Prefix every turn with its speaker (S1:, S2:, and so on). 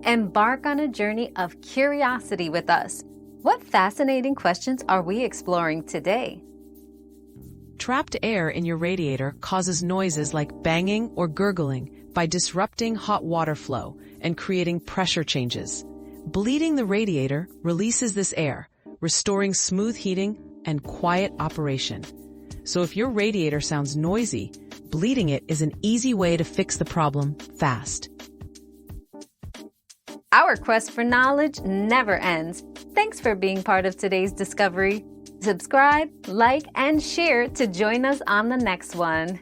S1: Embark on a journey of curiosity with us. What fascinating questions are we exploring today?
S2: Trapped air in your radiator causes noises like banging or gurgling by disrupting hot water flow and creating pressure changes. Bleeding the radiator releases this air, restoring smooth heating and quiet operation. So if your radiator sounds noisy, bleeding it is an easy way to fix the problem fast.
S1: Our quest for knowledge never ends. Thanks for being part of today's discovery. Subscribe, like, and share to join us on the next one.